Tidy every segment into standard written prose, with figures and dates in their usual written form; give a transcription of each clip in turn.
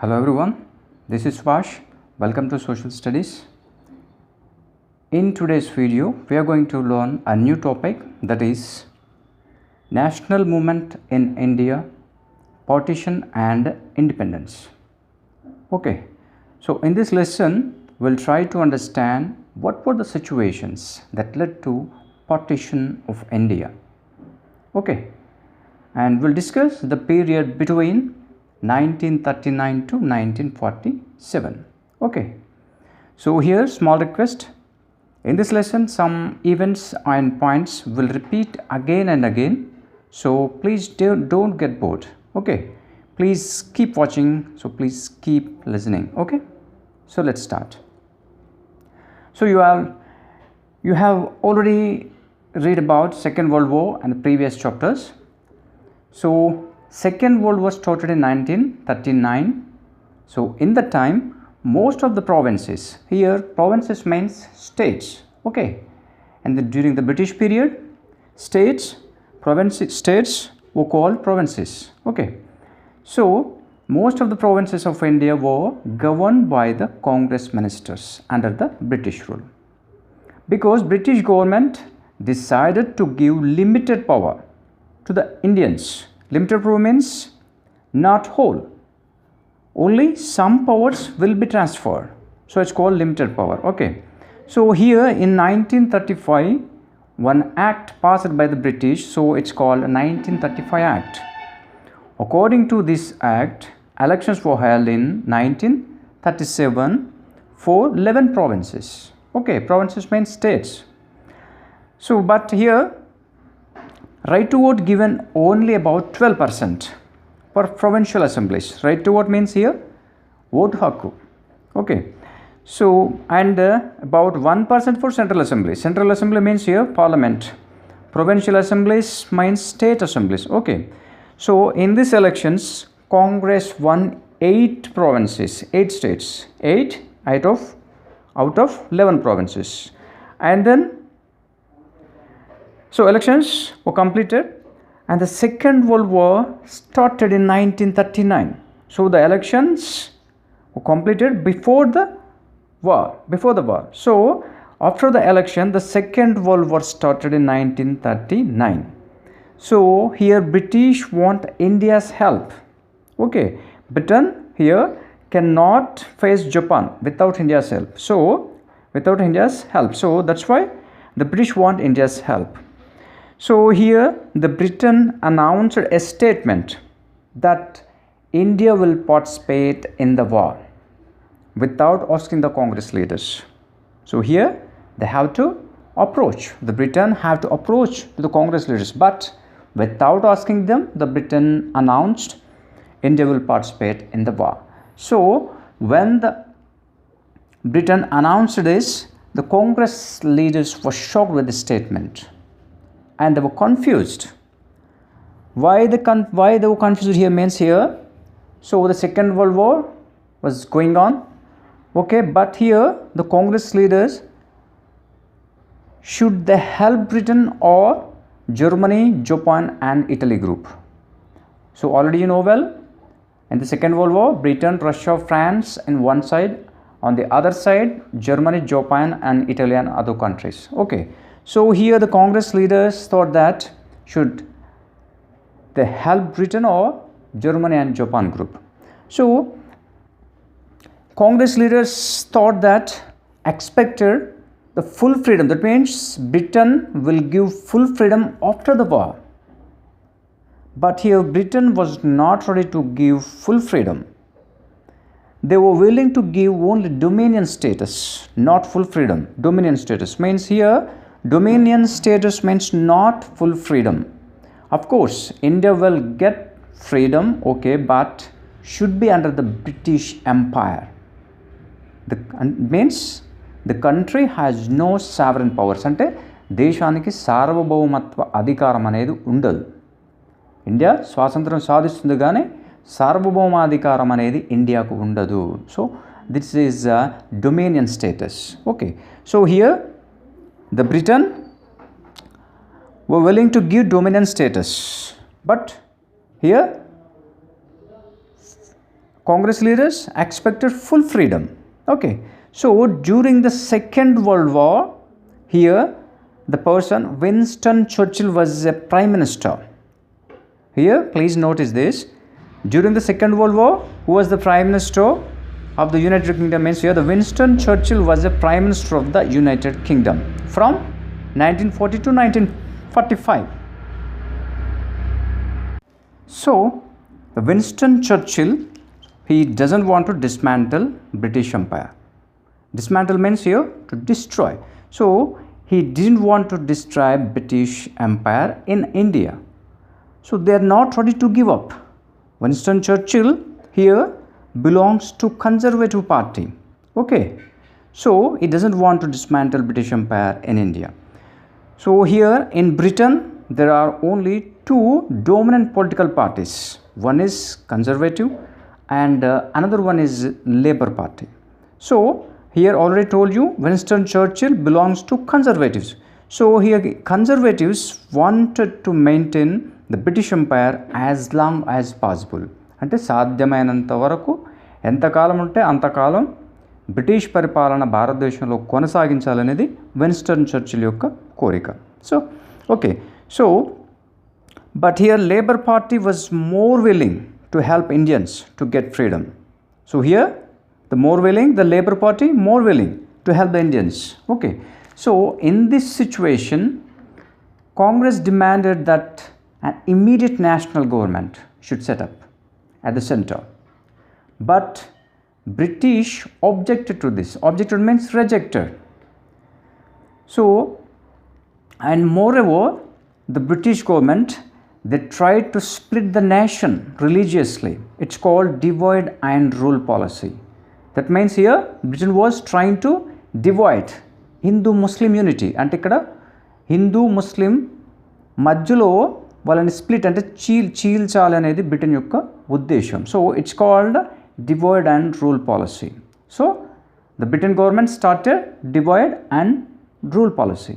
Hello everyone, this is Vash. Welcome to Social Studies. In today's video, we are going to learn a new topic, that is National Movement in India, Partition and Independence. Okay, so in this lesson, we'll try to understand what were the situations that led to partition of India. Okay, and we'll discuss the period between 1939 to 1947. Okay, so here small request. In this lesson, some events and points will repeat again and again, so please don't get bored. Okay, please keep watching, so please keep listening. Okay, so let's start. So you have already read about Second World War and the previous chapters. So Second World War started in 1939. So in that time, most of the provinces, here provinces means states, okay, and during the British period, states were called provinces, okay. So most of the provinces of India were governed by the Congress ministers under the British rule, because British government decided to give limited power to the Indians. Limited power means not whole. Only some powers will be transferred. So it's called limited power. Okay. So here in 1935, one act passed by the British. So it's called 1935 Act. According to this act, elections were held in 1937 for 11 provinces. Okay, provinces means states. So but here, right to vote given only about 12% for provincial assemblies. Right to vote means here vote hakku. Okay. So and about 1% for central assembly. Central assembly means here parliament. Provincial assemblies means state assemblies. Okay. So in these elections, Congress won 8 provinces, 8 states, 8 out of 11 provinces, and then so elections were completed, and the Second World War started in 1939. So the elections were completed before the war. So after the election, the Second World War started in 1939. So here British want India's help. Okay, Britain here cannot face Japan without India's help. So that's why the British want India's help. So here the Britain announced a statement that India will participate in the war without asking the Congress leaders. So here they have to approach, the Britain have to approach to the Congress leaders, but without asking them, the Britain announced India will participate in the war. So when the Britain announced this, the Congress leaders were shocked with the statement. And they were confused. Why they were confused here means here, so the Second World War was going on, okay, but here the Congress leaders, should they help Britain or Germany, Japan and Italy group? So already you know well, in the Second World War, Britain, Russia, France in one side, on the other side Germany, Japan and Italy and other countries. Okay. So here the Congress leaders thought that should they help Britain or Germany and Japan group. So Congress leaders thought that expected the full freedom. That means Britain will give full freedom after the war. But here Britain was not ready to give full freedom. They were willing to give only dominion status, not full freedom. Dominion status means here, dominion status means not full freedom. Of course, India will get freedom, okay, but should be under the British Empire. Means the country has no sovereign powers. అంటే దేశానికి సార్వభౌమత్వ అధికారం అనేది ఉండదు. India స్వాతంత్రం సాధిస్తుంది కానీ సార్వభౌమాధికారం అనేది ఇండియాకు ఉండదు. So this is dominion status. Okay, so here the Britain were willing to give dominion status, but here Congress leaders expected full freedom. Okay, so during the Second World War, here the person Winston Churchill was a prime minister. Here, please notice this. During the Second World War, who was the prime minister of the United Kingdom? Means here the Winston Churchill was the prime minister of the United Kingdom from 1940 to 1945. So, the Winston Churchill, he doesn't want to dismantle British Empire. Dismantle means here to destroy. So, he didn't want to destroy British Empire in India. So, they are not ready to give up. Winston Churchill here belongs to Conservative Party. Okay. So, he doesn't want to dismantle British Empire in India. So, here in Britain, there are only two dominant political parties. One is Conservative and another one is Labour Party. So, here already told you Winston Churchill belongs to Conservatives. So, here Conservatives wanted to maintain the British Empire as long as possible. అంటే సాధ్యమైనంత వరకు ఎంతకాలం ఉంటే అంతకాలం British పరిపాలన భారతదేశంలో కొనసాగించాలనేది Winston Churchill యొక్క కోరిక. So okay, so but here labour party was more willing to help Indians to get freedom. So here the more willing, the Labour Party more willing to help the Indians. Okay, so in this situation, Congress demanded that an immediate national government should set up at the center. But British objected to this. Objected means rejected. So, and moreover, the British government, they tried to split the nation religiously. It's called divide and rule policy. That means here Britain was trying to divide Hindu-Muslim unity. అంటే ఇక్కడ హిందూ ముస్లిం మధ్యలో వాళ్ళని split అంటే చీల్చాలి అనేది Britain యొక్క ఉద్దేశం. So it's called divide and rule policy. So the Britain government started divide and rule policy.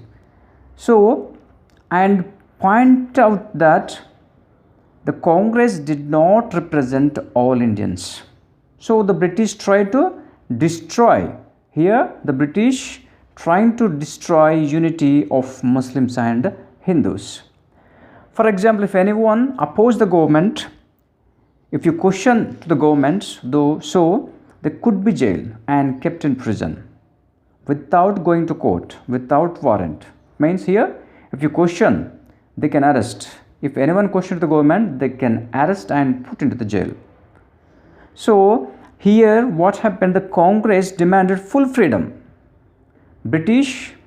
So and point out that the Congress did not represent all Indians. So the British tried to destroy, here the British trying to destroy unity of Muslims and Hindus. For example, if anyone opposed the government, if you question the government, though, so they could be jailed and kept in prison without going to court, without warrant. Means here, if you question, they can arrest. If anyone questions the government, they can arrest and put into the jail. So here what happened, the Congress demanded full freedom.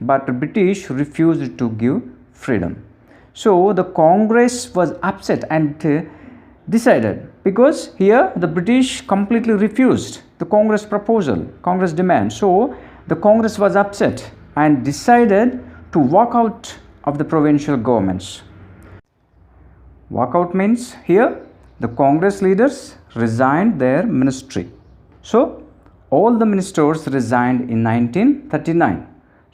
But British refused to give freedom. So the Congress was upset and decided, because here the British completely refused the Congress proposal, Congress demand. So the Congress was upset and decided to walk out of the provincial governments. Walk out means here the Congress leaders resigned their ministry. So all the ministers resigned in 1939.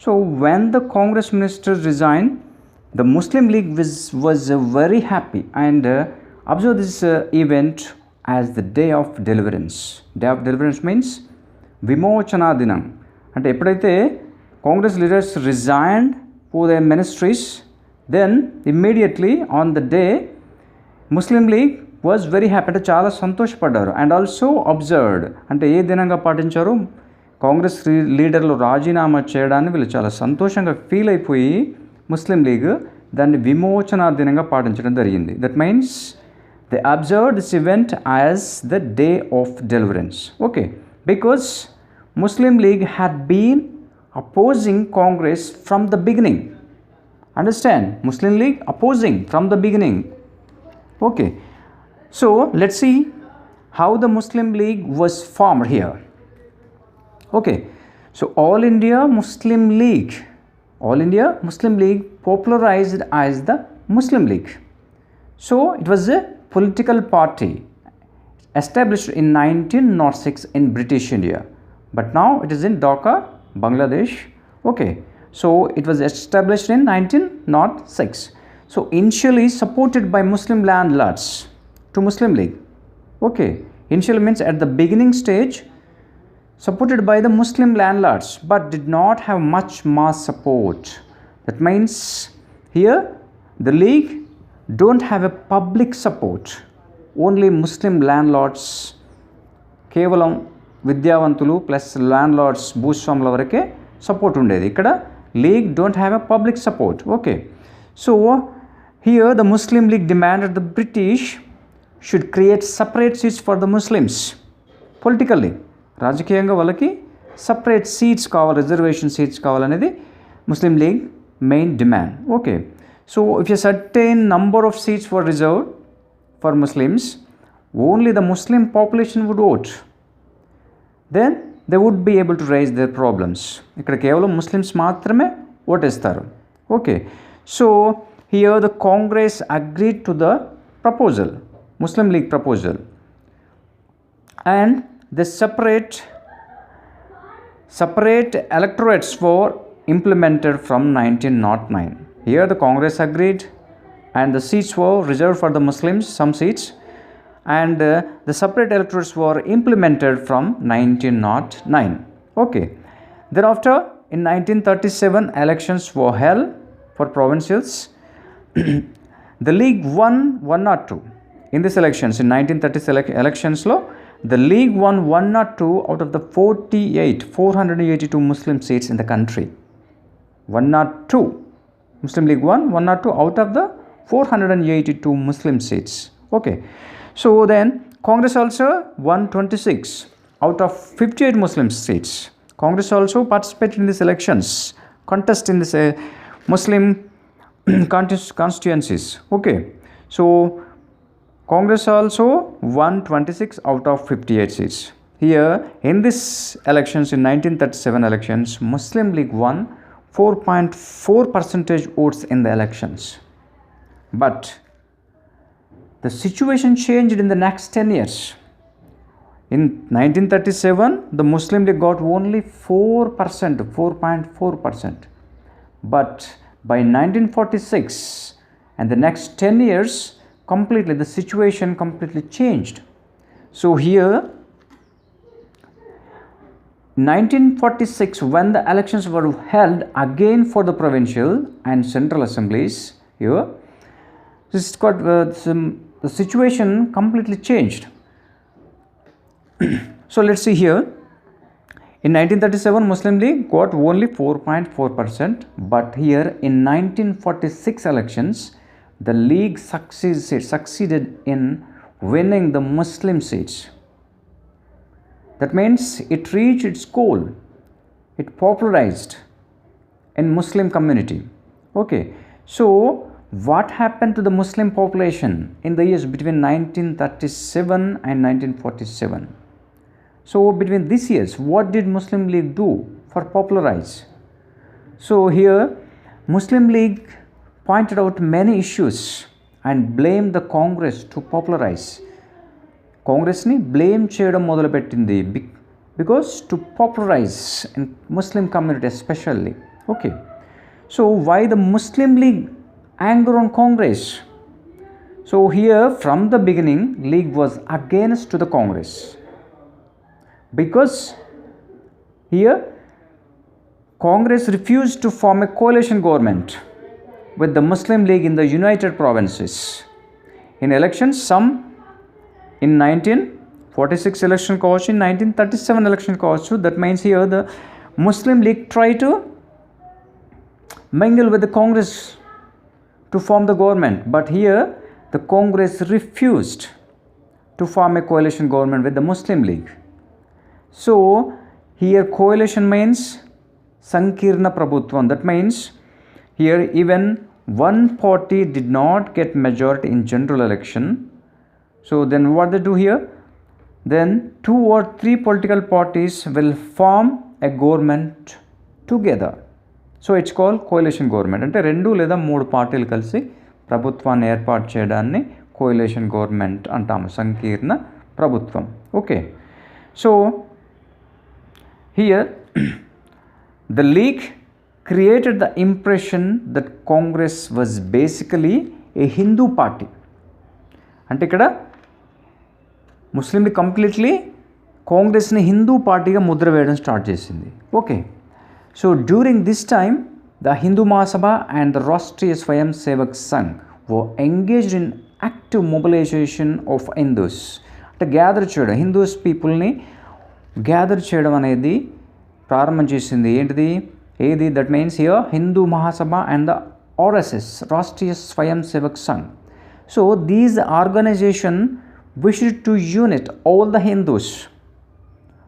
So when the Congress ministers resigned, the Muslim League was very happy and observed this event as the day of deliverance. Day of deliverance means Vimochana Dinam. And epudaithe Congress leaders resigned for their ministries, then immediately on the day Muslim League was very happy, అంటే చాలా సంతోషపడ్డారు. And also observed, అంటే ఏ దినంగా పాటించారు, కాంగ్రెస్ లీడర్లు రాజీనామా చేయడాన్ని వీళ్ళు చాలా సంతోషంగా ఫీల్ అయిపోయి ముస్లిం లీగ్ దాన్ని విమోచన దినంగా పాటించడం జరిగింది. That means they observed this event as the day of deliverance. Okay, because Muslim League had been opposing Congress from the beginning. Understand, Muslim League opposing from the beginning. Okay, so let's see how the Muslim League was formed here. Okay, so All India Muslim League popularized as the Muslim League. So it was a political party established in 1906 in British India, but now it is in Dhaka, Bangladesh. Okay, so it was established in 1906. So initially supported by Muslim landlords to Muslim League. Okay, Initial means at the beginning stage, supported by the Muslim landlords, but did not have much mass support. That means here the league don't have a public support, only Muslim landlords, కేవలం విద్యావంతులు plus ల్యాండ్లార్డ్స్ భూస్వాముల వరకే support ఉండేది. ఇక్కడ league don't have a public support. Okay, so here the Muslim league demanded the British should create separate seats for the Muslims. Politically, రాజకీయంగా వాళ్ళకి separate seats కావాలి, reservation seats కావాలనేది Muslim league main demand. Okay, so if a certain number of seats were reserved for Muslims, only the Muslim population would vote, then they would be able to raise their problems. ఇక్కడ కేవలం Muslims మాత్రమే ఓటేస్తారు. Okay, so here the Congress agreed to the proposal, Muslim league proposal, and the separate electorates were implemented from 1909. Here the Congress agreed, and the seats were reserved for the Muslims, some seats, and the separate electorates were implemented from 1909. Okay, thereafter in 1937 elections were held for provincials. The league won 102 in these elections. In 1930 elections law, the league won 102 out of the 482 Muslim seats in the country. 102. Muslim League won 102 out of the 482 Muslim seats. Okay. So then Congress also won 26 out of 58 Muslim seats. Congress also participated in these elections, contest in this Muslim constituencies. Okay. So Congress also won 26 out of 58 seats. Here in this elections, in 1937 elections, Muslim League won 4.4% votes in the elections. But the situation changed in the next 10 years. In 1937, the Muslim League got only 4.4%. But by 1946 and the next 10 years, the situation completely changed. So here 1946, when the elections were held again for the provincial and central assemblies, here this got the situation completely changed. So let's see here. In 1937, Muslim League got only 4.4%, but here in 1946 elections, the league succeeded in winning the Muslim seats. That means it reached its goal. It popularized in Muslim community. Okay, so what happened to the Muslim population in the years between 1937 and 1947? So between these years, what did Muslim League do for popularize? So here Muslim League pointed out many issues and blamed the Congress to popularize. Congress ni blame cheyadam modalu pettindi because to popularize in Muslim community especially. Okay, so why the Muslim League anger on Congress? So here from the beginning, League was against to the Congress, because here Congress refused to form a coalition government with the Muslim League in the United Provinces. In elections, some in 1946 election coach, in 1937 election coach, that means here the Muslim League tried to mingle with the Congress to form the government, but here the Congress refused to form a coalition government with the Muslim League. So here coalition means Sankirna Prabhutvam. That means here even one party did not get majority in general election. So then what they do here? Then 2 or 3 political parties will form a government together. So it's called coalition government. అంటే 2 లేదా 3 పార్టీలు కలిసి ప్రభుత్వాన్ని ఏర్పాటు చేయడాన్ని కోalition government అంటాము, సంకీర్ణ ప్రభుత్వం. Okay, so here the league created the impression that Congress was basically a Hindu party. అంటే ఇక్కడ ముస్లింలు కంప్లీట్లీ కాంగ్రెస్ని హిందూ పార్టీగా ముద్ర వేయడం స్టార్ట్ చేసింది. Okay, so during this time the Hindu Mahasabha and the Rashtriya Swayamsevak Sangh were engaged in active mobilisation of Hindus. అంటే gather చేయడం, హిందూస్ పీపుల్ని గ్యాదర్ చేయడం అనేది ప్రారంభం చేసింది. ఏంటిది? ఏది? That means here Hindu Mahasabha and the RSS, Rashtriya Swayamsevak Sangh. So these organisation wished to unit all the Hindus.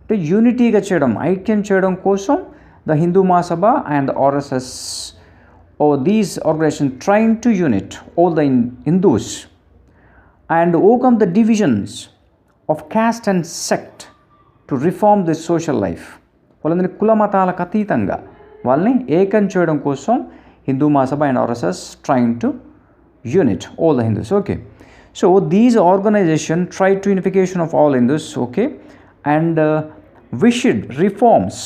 అంటే యూనిటీగా చేయడం, ఐక్యం చేయడం కోసం the Hindu Mahasabha and RSS or these organizations trying to unite all the Hindus and overcome the divisions of caste and sect to reform the social life. వాళ్ళందరినీ కుల మతాలకు అతీతంగా వాళ్ళని ఏకం చేయడం కోసం Hindu Mahasabha and RSS trying to unite all the Hindus. Okay, so these organizations tried to unification of all Hindus, okay, and wished reforms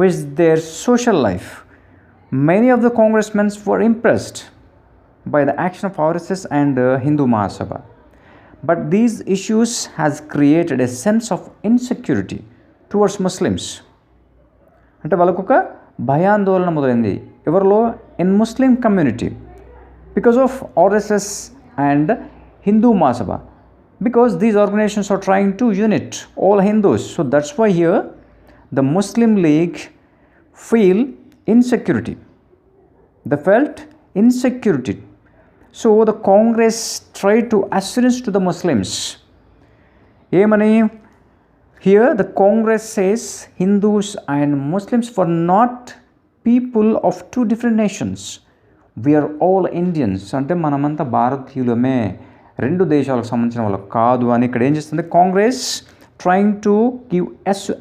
with their social life. Many of the congressmen were impressed by the action of RSS and Hindu Mahasabha. But these issues has created a sense of insecurity towards Muslims. అంటే వాళ్ళకు ఒక భయాందోళన మొదలైంది ఎవరిలో? In Muslim community, because of RSS and Hindu Mahasabha, because these organizations are trying to unite all Hindus. So that's why here the Muslim League feel insecurity. They felt insecurity. So the Congress tried to assurance to the Muslims. Emani? Here the Congress says Hindus and Muslims were not people of two different nations. We are all Indians. అంటే మనమంతా భారతీయులమే, రెండు దేశాలకు సంబంధించిన వాళ్ళకు కాదు అని ఇక్కడ ఏం చేస్తుంది Congress? Trying to give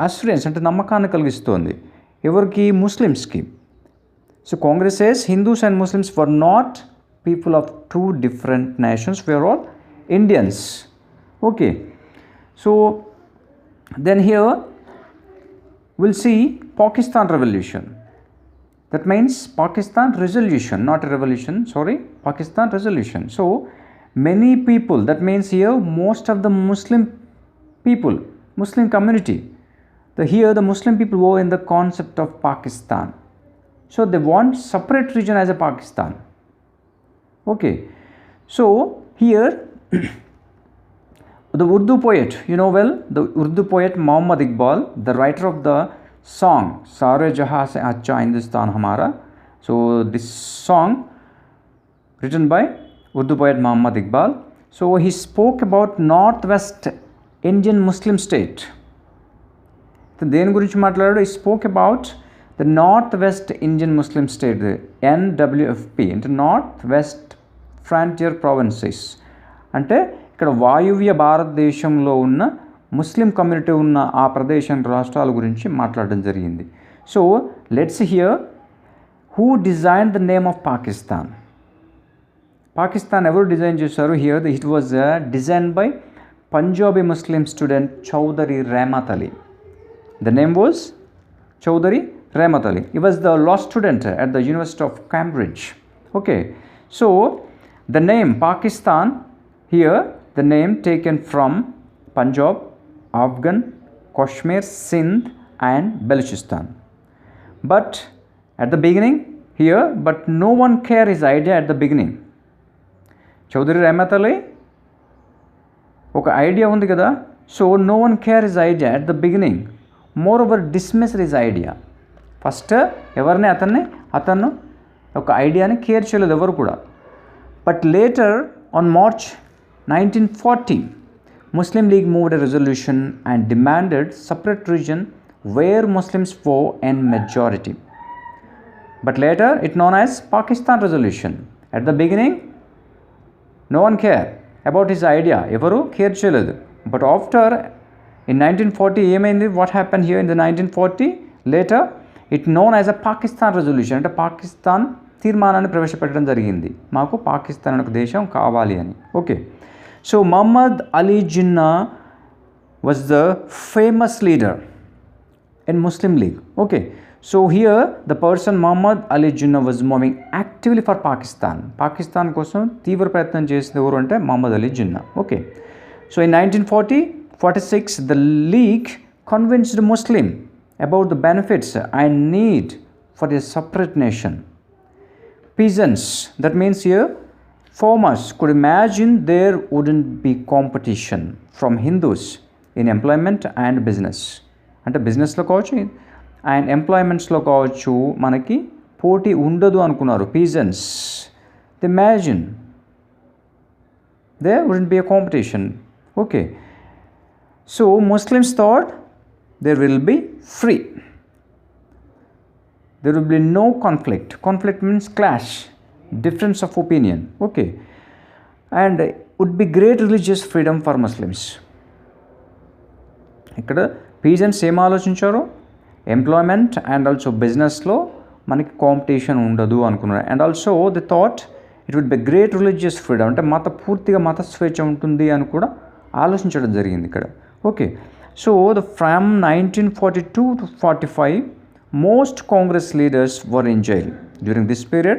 assurance, అంటే నమ్మకాన్ని కలిగిస్తోంది ఎవరికి? ముస్లిమ్స్కి. So Congress says Hindus and Muslims were not people of two different nations, we are all Indians. Okay, so then here we'll see Pakistan revolution. That means Pakistan resolution, not a revolution, sorry, Pakistan resolution. So many people, that means here most of the Muslim people, Muslim community, here the Muslim people were in the concept of Pakistan. So they want separate region as a Pakistan. Okay, so here the Urdu poet, you know well, the Urdu poet Muhammad Iqbal, the writer of the song Sare Jahan Se Acha Hindustan Hamara. So this song written by Urdu poet Muhammad Iqbal. So he spoke about northwest Indian Muslim state. దేని గురించి మాట్లాడాడు? He spoke about the northwest Indian Muslim state, the NWFP, అంటే north west frontier provinces. అంటే ఇక్కడ వాయువ్య భారతదేశంలో ఉన్న Muslim community ఉన్న ఆ ప్రదేశం రాష్ట్రాల గురించి మాట్లాడడం జరిగింది. So let's hear who design the name of Pakistan. Pakistan ఎవరు డిజైన్ చేశారు? Hear it was design by Punjabi Muslim student Chaudhry Rehmat Ali. The name was Chaudhary Rahmat Ali. He was the law student at the University of Cambridge. Okay, so the name Pakistan, here the name taken from Punjab, Afghan, Kashmir, Sindh and Balochistan. But at the beginning here, but no one cared his idea at the beginning. Chaudhary Rahmat Ali oka idea undi kada, so no one cared his idea at the beginning. Moreover dismissed his idea. First ఎవరిని అతను ఒక ఐడియాని care చేయలేదు ఎవరు కూడా. But later on March 1940 Muslim League moved a resolution and demanded separate region where Muslims were in majority. But later it known as Pakistan resolution. At the beginning no one care about his idea, ఎవరు care చేయలేదు. But after in 1940 ఏమైంది? What happen here in the 1940 later it known as a Pakistan resolution. అంటే పాకిస్తాన్ తీర్మానాన్ని ప్రవేశపెట్టడం జరిగింది, మాకు పాకిస్తాన్ అనే ఒక దేశం కావాలి అని. Okay, so Mohammad Ali Jinnah was the famous leader in Muslim League. Okay, so here the person Mohammad Ali Jinnah was moving actively for Pakistan. Pakistan కోసం తీవ్ర ప్రయత్నం చేసింది ఎవరు అంటే Mohammad Ali Jinnah. Okay, So in 1946, the League convinced Muslim about the benefits and need for a separate nation. Peasants, that means here farmers, could imagine there wouldn't be competition from Hindus in employment and business. అంటే బిజినెస్లో కావచ్చు and ఎంప్లాయ్మెంట్స్లో కావచ్చు మనకి పోటీ ఉండదు అనుకున్నారు pigeons. The imagine there wouldn't be a competition. Okay, so Muslims thought there will be free, there will be no conflict means clash, difference of opinion. Okay, and would be great religious freedom for Muslims. ఇక్కడ pigeons ఏం ఆలోచించారు, employment and also బిజినెస్లో మనకి competition ఉండదు అనుకున్నారు. And also they thought it would be great religious freedom, అంటే పూర్తిగా మత స్వేచ్ఛ ఉంటుంది అని కూడా ఆలోచించడం జరిగింది ఇక్కడ. Okay, so from 1942 to 45 most Congress leaders were in jail. During this period,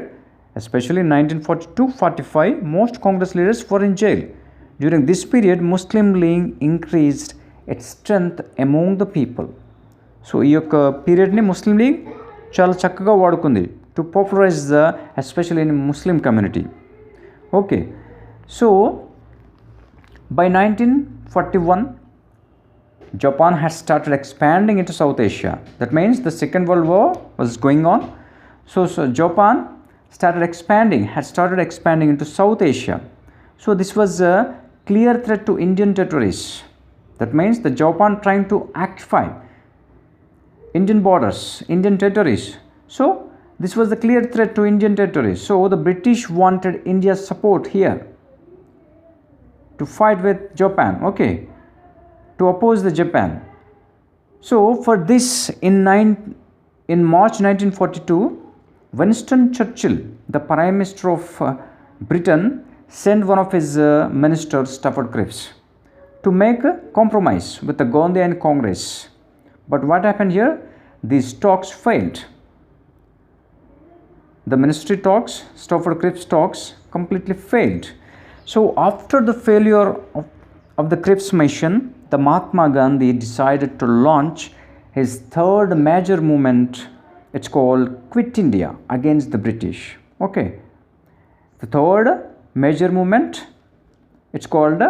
especially 1942-45, most Congress leaders were in jail. During this period, Muslim League increased its strength among the people. So ఈ యొక్క పీరియడ్ని Muslim league చాలా చక్కగా వాడుకుంది to popularise the especially in Muslim community. Okay, so by 1941 Japan had started expanding into South Asia. That means the Second World War was going on. So Japan had started expanding into South Asia. So this was a clear threat to Indian territories. That means the Japan trying to occupy Indian borders, Indian territories. So this was the clear threat to Indian territories. So the British wanted India's support here to fight with Japan. Okay, to oppose the Japan. So for this, in March 1942, Winston Churchill, the Prime Minister of Britain, sent one of his ministers, Stafford Cripps, to make a compromise with the Gandhi and Congress. But what happened here? These talks failed. The ministry talks, Stafford Cripps talks, completely failed. So after the failure of the Cripps mission, the Mahatma Gandhi decided to launch his third major movement. It's called Quit India against the British. Okay, the third major movement, it's called the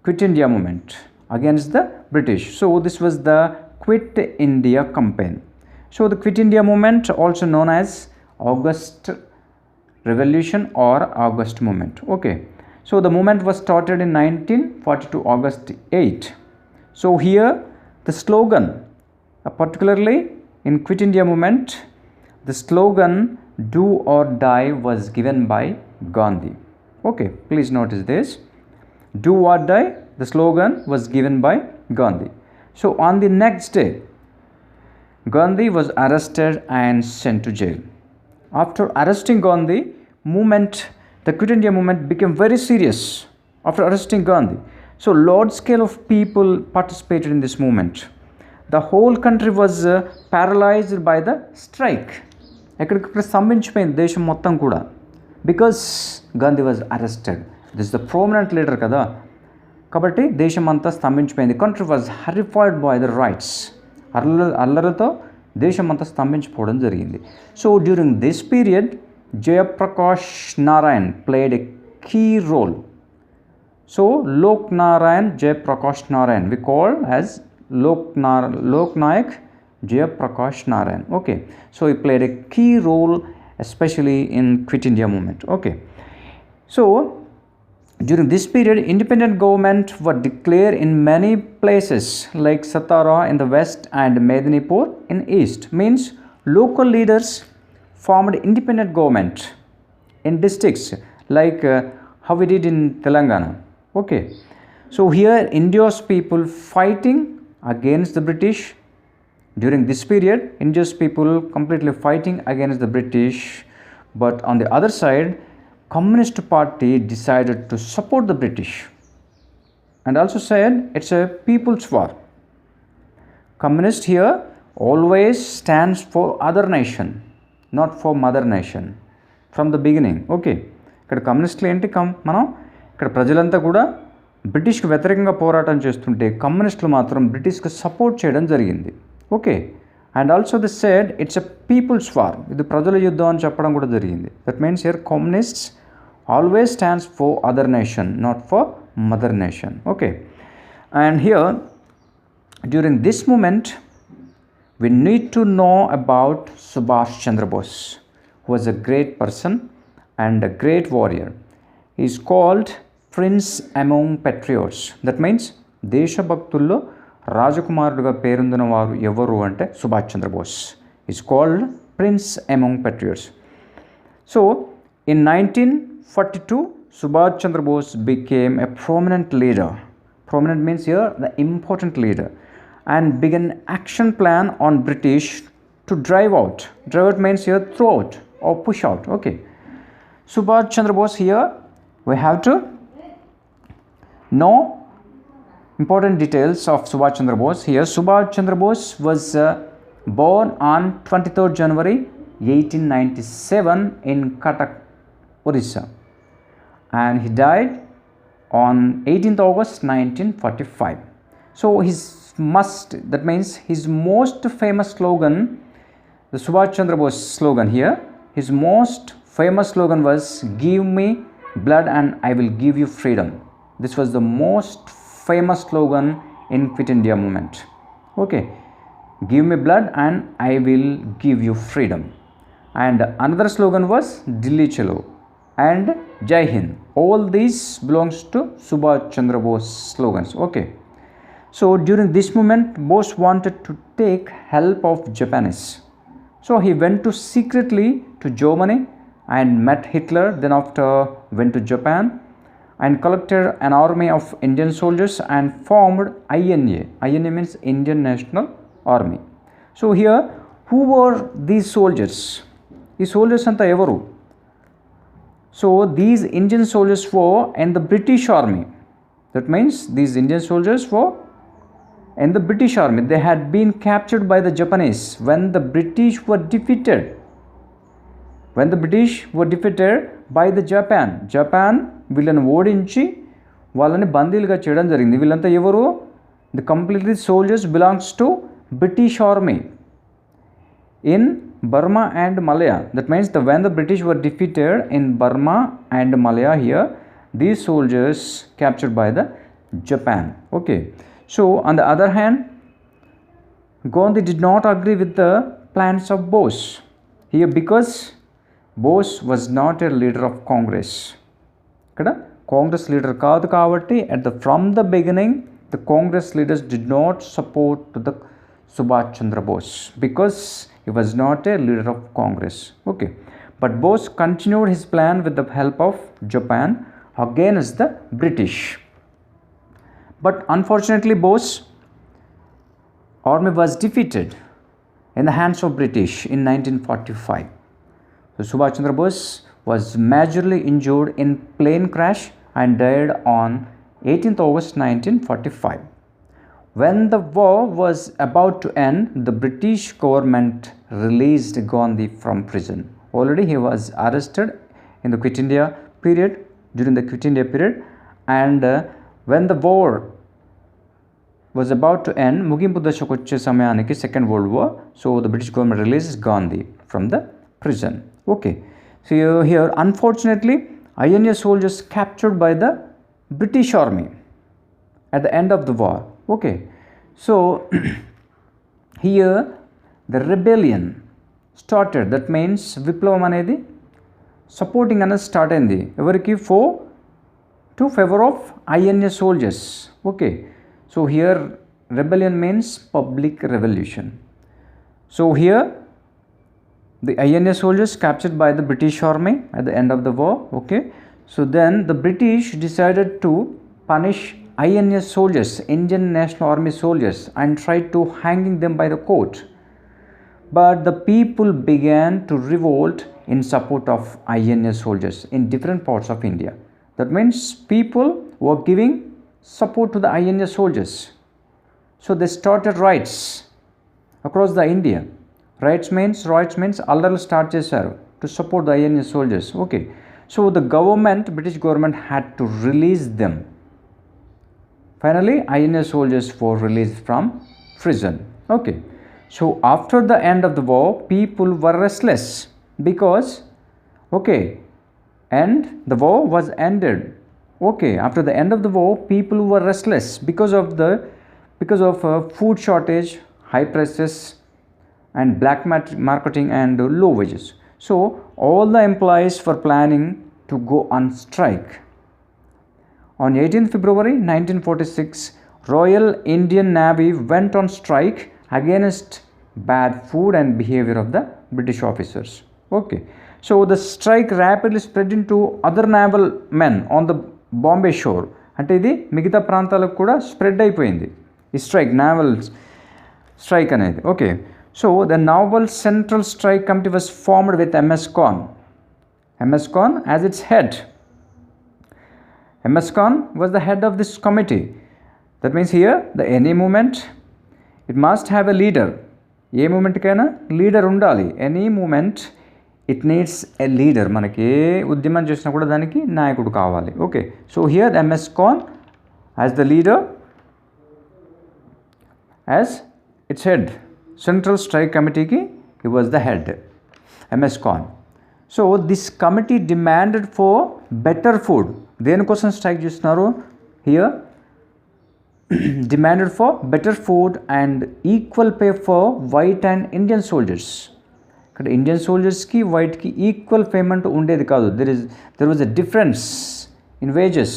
Quit India movement against the British. So this was the Quit India campaign. So the Quit India movement, also known as August Revolution or August movement. Okay, so the movement was started in 1942 August 8. So here the slogan, particularly in Quit India movement, the slogan "Do or Die" was given by Gandhi. Okay, please notice this. Do or die, the slogan was given by Gandhi. So on the next day, Gandhi was arrested and sent to jail. After arresting Gandhi, the Quit India movement became very serious after arresting Gandhi. So large scale of people participated in this movement. The whole country was paralyzed by the strike. ఎక్కడికక్కడ స్తంభించిపోయింది దేశం మొత్తం కూడా, because Gandhi was arrested. This is the prominent leader కదా, కాబట్టి దేశం అంతా స్తంభించిపోయింది. Country was horrified by the riots. అల్లరితో దేశం అంతా స్తంభించిపోవడం జరిగింది. So during this period Jayaprakash Narayan played a key role. So Lok Narayan Jayaprakash Narayan, we call as Lok Nayak Jayaprakash Narayan. Okay, so he played a key role especially in Quit India movement. Okay, so during this period independent government were declared in many places like Satara in the west and Medinipur in east. Means local leaders formed independent government in districts like how we did in Telangana. Okay, so here India's people fighting against the British. During this period, India's people completely fighting against the British, but on the other side, Communist Party decided to support the British and also said it's a people's war. Communist here always stands for other nation, not for mother nation from the beginning. Okay, ఇక్కడ కమ్యూనిస్టులు ఏంటి మనం ఇక్కడ ప్రజలంతా కూడా బ్రిటిష్కి వ్యతిరేకంగా పోరాటం చేస్తుంటే కమ్యూనిస్టులు మాత్రం బ్రిటిష్కి సపోర్ట్ చేయడం జరిగింది. Okay, and also the said it's a people's war, ఇది ప్రజల యుద్ధం అని చెప్పడం కూడా జరిగింది. That means here communists always stands for other nation, not for mother nation. Okay, and here during this moment we need to know about Subhash Chandra Bose, who was a great person and a great warrior. He is called Prince among patriots. That means దేశభక్తుల్లో రాజకుమారుడుగా పేరొందిన వారు ఎవరు అంటే Subhash Chandrabose. Is called prince among patriots. So in 1942 Subhash Chandra Bose became a prominent leader. Prominent means here the important leader, and began action plan on British to drive out. Drive out means here throw out or push out. Okay, Subhash Chandra Bose, here we have to know important details of Subhash Chandra Bose. Here Subhash Chandra Bose was born on 23rd January 1897 in Cuttack, Orissa, and he died on 18th August 1945. So that means his most famous slogan, the Subhash Chandra Bose slogan here, his most famous slogan was "Give me blood and I will give you freedom." This was the most famous slogan in Quit India movement. Okay, give me blood and I will give you freedom. And another slogan was Delhi Chalo and Jai Hind. All these belongs to Subhash Chandra Bose slogans. Okay, so during this moment Bose wanted to take help of Japanese, so he went to secretly to Germany and met Hitler. Then after went to Japan and collected an army of Indian soldiers and formed INA. INA means Indian National Army. So here who were these soldiers? These soldiers anta evaru? So these Indian soldiers were in the British army. That means these Indian soldiers were in the British army. They had been captured by the Japanese when the British were defeated. When the British were defeated by the Japan వీళ్ళని ఓడించి వాళ్ళని బందీలుగా చేయడం జరిగింది. వీళ్ళంతా ఎవరు? The completely soldiers belongs to British army in Burma and Malaya. That means when the British were defeated in Burma and Malaya, here these soldiers captured by the Japan. Okay, so on the other hand, Gandhi did not agree with the plans of Bose here because Bose was not a leader of Congress. Kada Congress leader kaadu kabatti from the beginning the Congress leaders did not support the Subhash Chandra Bose because he was not a leader of Congress. Okay, but Bose continued his plan with the help of Japan against the British. But unfortunately Bose army was defeated in the hands of British in 1945. So Subhash Chandra Bose was majorly injured in plane crash and died on 18th August 1945. When the war was about to end, the British government released Gandhi from prison. Already he was arrested in the Quit India period, during the Quit India period, and when the war was about to end, ముగింపు దశకు వచ్చే సమయానికి Second World War, so the British government released Gandhi from the prison. Okay, so here unfortunately INA soldiers captured by the British army at the end of the war. Okay, so here the rebellion started. That means విప్లవం అనేది supporting అనేది start అయింది ఎవరికి? to favor of INA soldiers. Okay, so here rebellion means public revolution. So here the INA soldiers captured by the British army at the end of the war. Okay, so then the British decided to punish INA soldiers, Indian National Army soldiers, and tried to hanging them by the court. But the people began to revolt in support of INA soldiers in different parts of India. That means people were giving support to the INA soldiers. So they started riots across the India. Riots means allarలు start చేశారు to support the INA soldiers. Okay, so the government, British government had to release them. Finally, INA soldiers were released from prison. Okay, so after the end of the war, people were restless because, okay, and the war was ended. Okay, after the end of the war, people were restless because of food shortage, high prices, and black marketing and low wages. So all the employees were planning to go on strike. On 18th February 1946, Royal Indian Navy went on strike against bad food and behavior of the British officers. Okay, so the strike rapidly spread into other naval men on the Bombay shore. అంటే ఇది మిగతా ప్రాంతాలకు కూడా spread అయిపోయింది ఈ strike, naval strike అనేది. Okay, so the naval central strike committee was formed with MS Con as its head. MS Con was the head of this committee. That means here the any movement, it must have a leader. ఏ మూమెంట్కైనా leader ఉండాలి. Any moment it needs a leader. మనకి ఏ ఉద్యమం చేసినా కూడా దానికి నాయకుడు కావాలి. Okay, so here MS Con as the leader, as its head. Central strike కమిటీకి he was the head, MS Con. So this committee demanded for better food. దేనికోసం స్ట్రైక్ చేస్తున్నారు? Here demanded for better food and equal pay for white and Indian soldiers. ఇక్కడ Indian సోల్జర్స్కి వైట్కి equal payment ఉండేది కాదు. There was a difference in wages,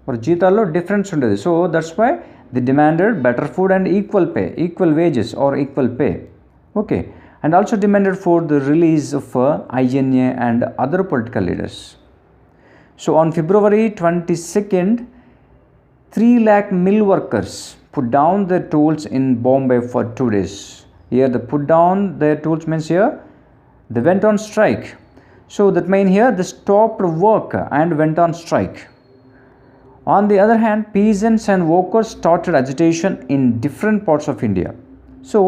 మరి జీతాల్లో difference ఉండేది. So that's why they demanded better food and equal pay, equal wages or equal pay. Okay, and also demanded for the release of INA and other political leaders. So on February 22nd, 3 lakh mill workers put down their tools in Bombay for 2 days. Here the put down their tools means here they went on strike. So that means here they stopped work and went on strike. On the other hand, peasants and workers started agitation in different parts of India. So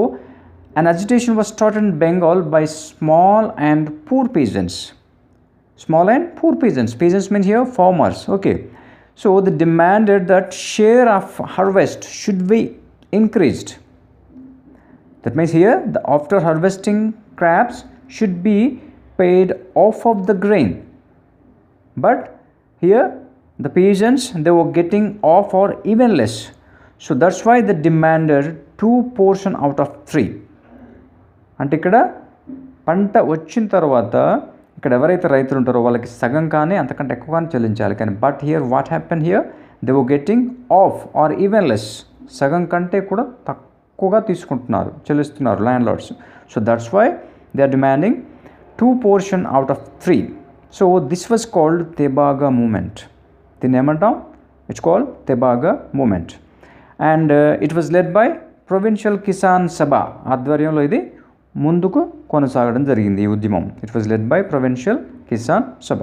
an agitation was started in Bengal by small and poor peasants. Small and poor peasants. Peasants means here farmers. Okay. So they demanded that share of harvest should be increased. That means here the after harvesting crops should be paid off of the grain. But here the peasants, they were getting off or even less. So that's why they demanded 2 portion out of 3. అంటే ఇక్కడ పంట వచ్చిన తర్వాత ఇక్కడ ఎవరైతే రైతులు ఉంటారో వాళ్ళకి సగం కానీ అంతకంటే ఎక్కువ కానీ చెల్లించాలి. కానీ but here what happen here, they were getting half or even less, సగం కంటే కూడా తక్కువగా తీసుకుంటున్నారు, చెల్లిస్తున్నారు landlords. So that's why they are demanding 2 portion out of 3. So this was called Tebhaga movement. దీన్ని ఏమంటాం? It's called Tebhaga movement. And it was led by provincial Kisan Sabha ఆధ్వర్యంలో ఇది ముందుకు కొనసాగడం జరిగింది ఈ ఉద్యమం. It was led by provincial Kisan Sabha.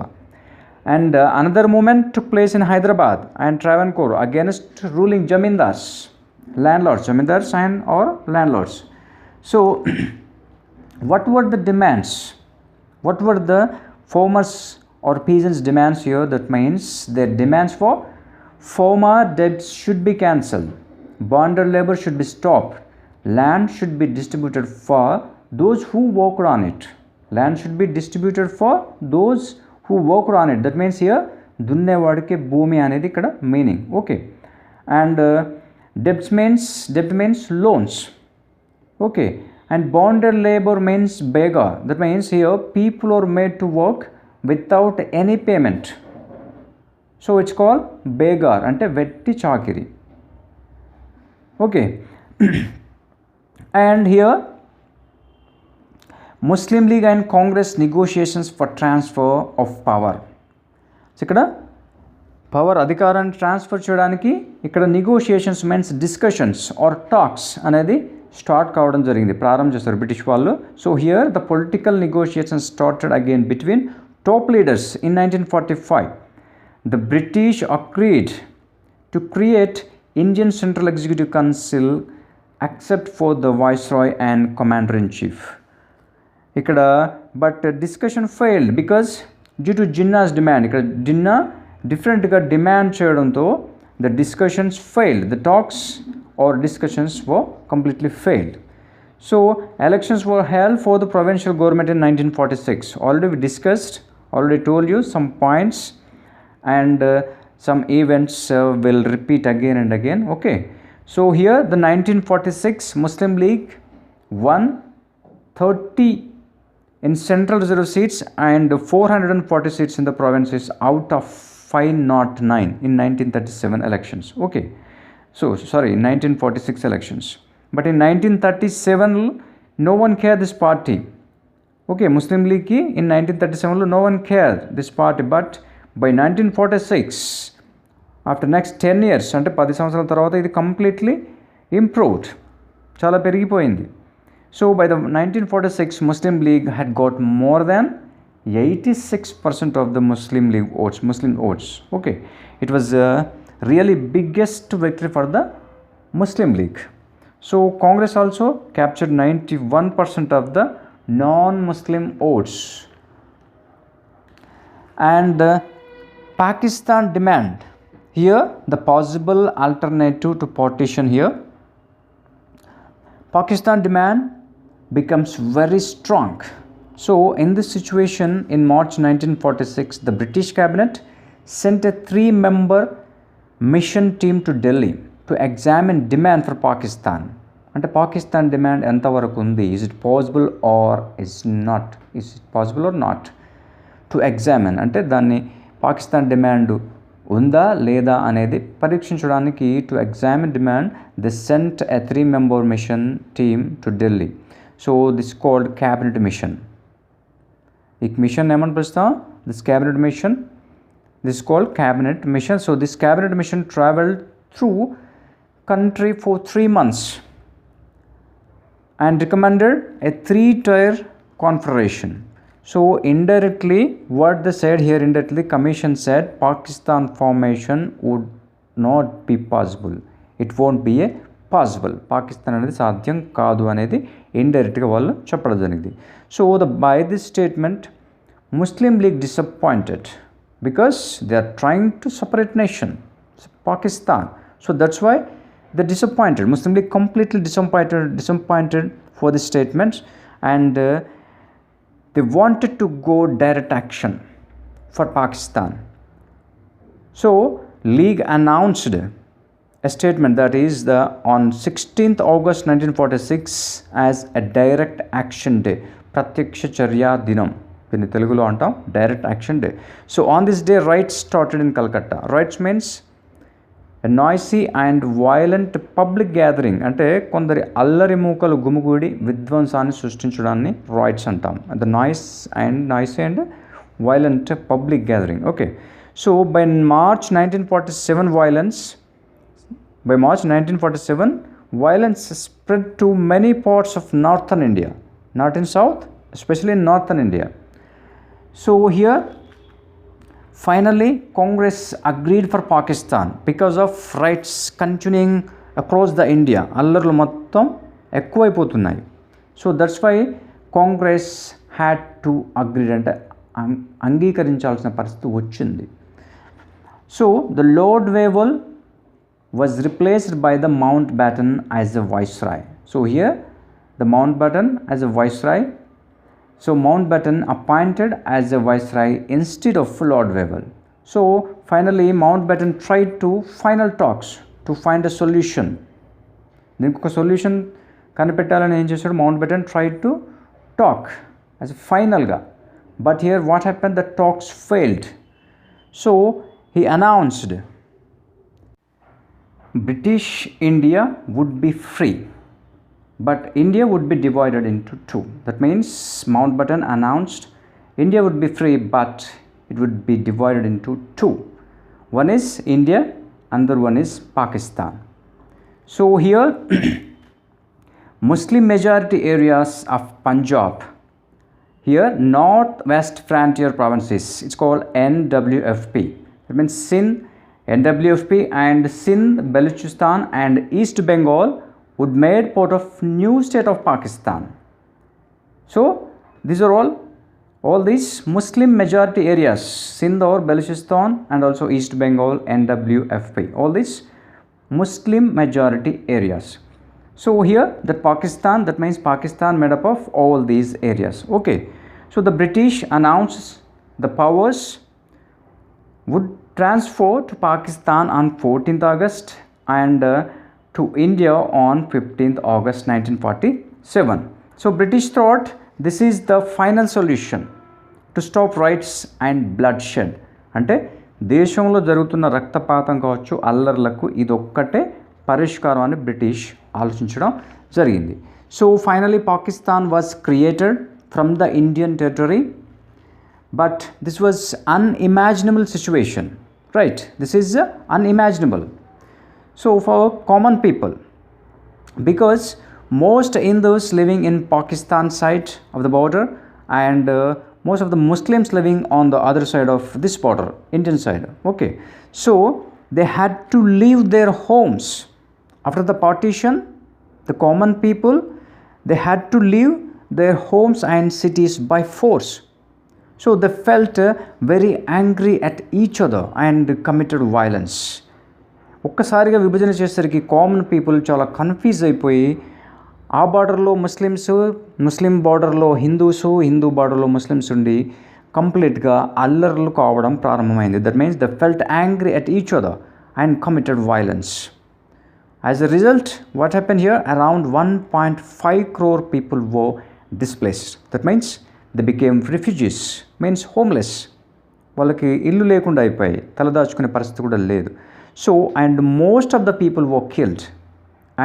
And another movement took place in Hyderabad and Travancore against ruling zamindars, landlords, zamindars and or landlords. So what were the demands? What were the farmers or peasants demands here? That means their demands for farmer debts should be cancelled, bonded labor should be stopped, land should be distributed for those who worked on it. Land should be distributed for those who worked on it. That means here దున్నేవాడికి భూమి అనేది ఇక్కడ meaning. Okay, and debt means loans. Okay, and bonded labor means beggar. That means here people are made to work without any payment. So it's called beggar, ante vetti chakiri. Okay. And here Muslim League and Congress negotiations for transfer of power. So ikkada power అధికారాన్ని transfer చేయడానికి ఇక్కడ negotiations means discussions or talks అనేది start కావడం జరిగింది, ప్రారంభం చేస్తారు British వాళ్ళు. So here the political negotiations started again between top leaders in 1945. The British agreed to create Indian central executive council except for the viceroy and commander in chief. ఇక్కడ but discussion failed because due to Jinnah's demand. ఇక్కడ జిన్నా డిఫరెంట్గా demand చేయడంతో the discussions failed. The talks or discussions were completely failed. So elections were held for the provincial government in 1946. Already we discussed, already told you some points, and some events will repeat again and again. Okay, so here the 1946 Muslim League won 30 in central reserve seats and 440 seats in the provinces out of 509 in 1937 elections. Okay, so sorry, 1946 elections. But in 1937 no one cared this party. Okay, Muslim League ki in 1937 no one cared this party, but by 1946 after next 10 years అంటే 10 సంవత్సరాల తర్వాత ఇది completely improved, చాలా పెరిగిపోయింది. So by the 1946 Muslim League had got more than 86% of the Muslim votes. Okay, it was a really biggest victory for the Muslim League. So Congress also captured 91% of the non-Muslim votes. And Pakistan demand, here the possible alternative to partition here, Pakistan demand becomes very strong. So in this situation in March 1946 the British cabinet sent a 3-member mission team to Delhi to examine demand for Pakistan. అంటే Pakistan demand ఎంతవరకు ఉంది, is it possible or not to examine, అంటే దాన్ని Pakistan demand ఉందా లేదా అనేది పరీక్షించడానికి to examine demand they sent a 3-member mission team to Delhi. So this is called cabinet mission. ఈ మిషన్ ఏమని పిలుస్తాం, this cabinet mission, this is called cabinet mission. So this cabinet mission traveled through country for 3 months and recommended a 3-tier confederation. So indirectly what they said here, indirectly commission said Pakistan formation would not be possible, it won't be a possible, Pakistan అనేది సాధ్యం కాదు అనేది ఇండైరెక్ట్గా వాళ్ళు చెప్పడం జరిగింది. So by this statement Muslim League disappointed because they are trying to separate nation Pakistan. So that's why they disappointed. Muslim League completely disappointed for the statements, and they wanted to go direct action for Pakistan. So League announced a statement that is on 16th August 1946 as a direct action day, ప్రత్యక్ష చర్యా దినం, దీన్ని తెలుగులో అంటాం direct action day. So on this day rights started in Calcutta. Rights means a noisy and violent public gathering, అంటే కొందరి అల్లరి మూకలు గుమిగూడి విధ్వంసాన్ని సృష్టించడాన్ని రైట్స్ అంటాం. The noisy and violent public gathering. Okay, so by March 1947 violence spread to many parts of northern India, not in south, especially in northern India. So here finally Congress agreed for Pakistan because of riots continuing across the India. అల్లర్లు మొత్తం ఎక్కువైపోతున్నాయి. So that's why Congress had to agree, అంటే అంగీకరించాల్సిన పరిస్థితి వచ్చింది. So the Lord Wavell was replaced by the Mountbatten as a viceroy. So here the Mountbatten as a viceroy. So Mountbatten appointed as a viceroy instead of Lord Wavell. So finally Mountbatten tried to final talks to find a solution. దీనికి ఒక solution కనిపెట్టాలని ఏం చేశాడు, Mountbatten tried to talk as a finalగా. But here what happened, the talks failed. So he announced British India would be free, but India would be divided into two. That means Mountbatten announced India would be free, but it would be divided into two. One is India, another one is Pakistan. So here Muslim majority areas of Punjab, here northwest frontier provinces, it's called NWFP. That means NWFP and Sindh, Balochistan and East Bengal would made part of new state of Pakistan. So these are all all these Muslim majority areas, Sindh or Balochistan and also East Bengal, NWFP, all these Muslim majority areas. So here that Pakistan, that means Pakistan made up of all these areas. Okay, so the British announced the powers would transfer to Pakistan on 14th August and to India on 15th August 1947. So British thought this is the final solution to stop riots and bloodshed. అంటే దేశంలో జరుగుతున్న రక్తపాతం కావచ్చు, అల్లర్లకు ఇదొక్కటే పరిష్కారం అని British ఆలోచించడం జరిగింది. So finally Pakistan was created from the Indian territory, but this was unimaginable situation, right? This is unimaginable. So for common people, because most Hindus living in Pakistan side of the border and most of the Muslims living on the other side of this border, Indian side. Okay, so they had to leave their homes after the partition. The common people, they had to leave their homes and cities by force. So they felt very angry at each other and committed violence. ఒక్కసారిగా విభజన చేసేసరికి common people చాలా confuse అయిపోయి, ఆ బార్డర్లో Muslims, ముస్లిం బార్డర్లో Hindus, Hindu బార్డర్లో Muslims ఉండి కంప్లీట్గా అల్లర్లు కావడం ప్రారంభమైంది. That means they felt angry at each other and committed violence. As a result, what happened here? Around 1.5 crore people were displaced. That means they became refugees, means homeless. వాళ్ళకి ఇల్లు లేకుండా అయిపోయి, తలదాచుకునే పరిస్థితి కూడా లేదు. So, and most of the people were killed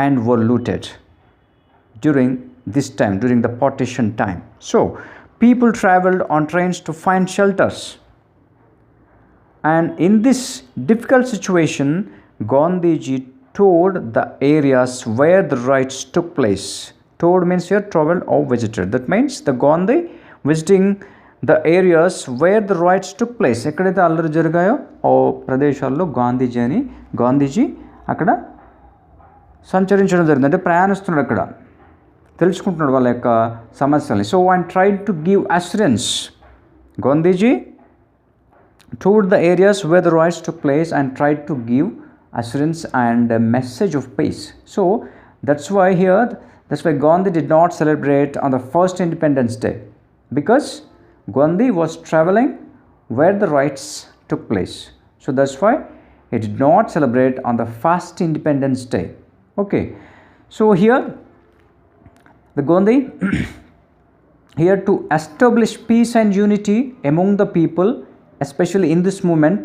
and were looted during this time, during the partition time. So, people traveled on trains to find shelters. And in this difficult situation, Gandhiji toured the areas where the riots took place. Toured means here traveled or visited. That means the Gandhi visiting the areas where the riots took place. ఎక్కడైతే అల్లరి జరిగాయో ఆ ప్రదేశాల్లో గాంధీజీ అక్కడ సంచరించడం జరిగింది. అంటే ప్రయాణిస్తున్నాడు, అక్కడ తెలుసుకుంటున్నాడు వాళ్ళ యొక్క సమస్యల్ని. So and tried to give assurance. Gandhiji toured the areas where the riots took place and tried to give assurance and a message of peace. So that's why Gandhi did not celebrate on the first Independence Day, because Gandhi was traveling where the riots took place. So that's why he did not celebrate on the first Independence Day. Okay, so here the Gandhi here to establish peace and unity among the people, especially in this movement,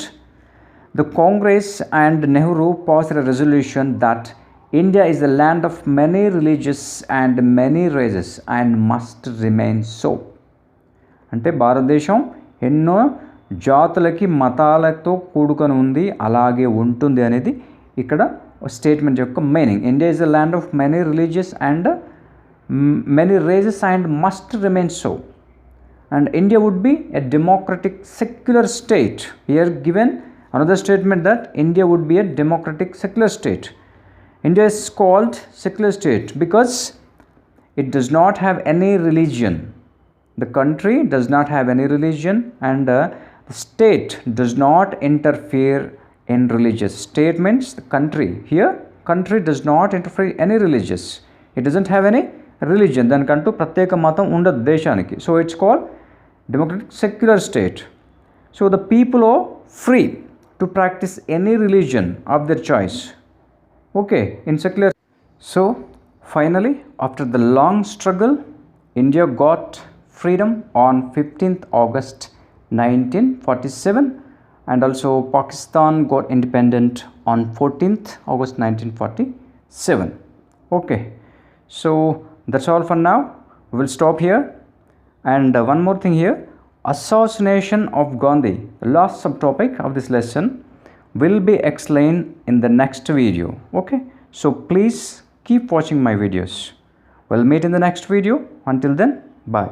the Congress and Nehru passed a resolution that India is a land of many religions and many races and must remain so. అంటే భారతదేశం ఎన్నో జాతులకి మతాలతో కూడుకొని ఉంది, అలాగే ఉంటుంది అనేది ఇక్కడ statement యొక్క meaning. India is a land of many religious and many races and must remain so. And India would be a democratic secular state. Here given another statement that India would be a democratic secular state. India is called secular state because it does not have any religion. The country does not have any religion, and the state does not interfere in religious. State means the country. Here country does not interfere any religious. It doesn't have any religion. దానికంటూ ప్రత్యేక మతం ఉండదు దేశానికి. So it's called democratic secular state. So the people are free to practice any religion of their choice. Okay, in secular. So finally, after the long struggle, India got freedom on 15th August 1947, and also Pakistan got independent on 14th August 1947. Okay, so that's all for now. We will stop here. And one more thing here, assassination of Gandhi, the last subtopic of this lesson, will be explained in the next video. Okay, so please keep watching my videos. We'll meet in the next video. Until then, bye.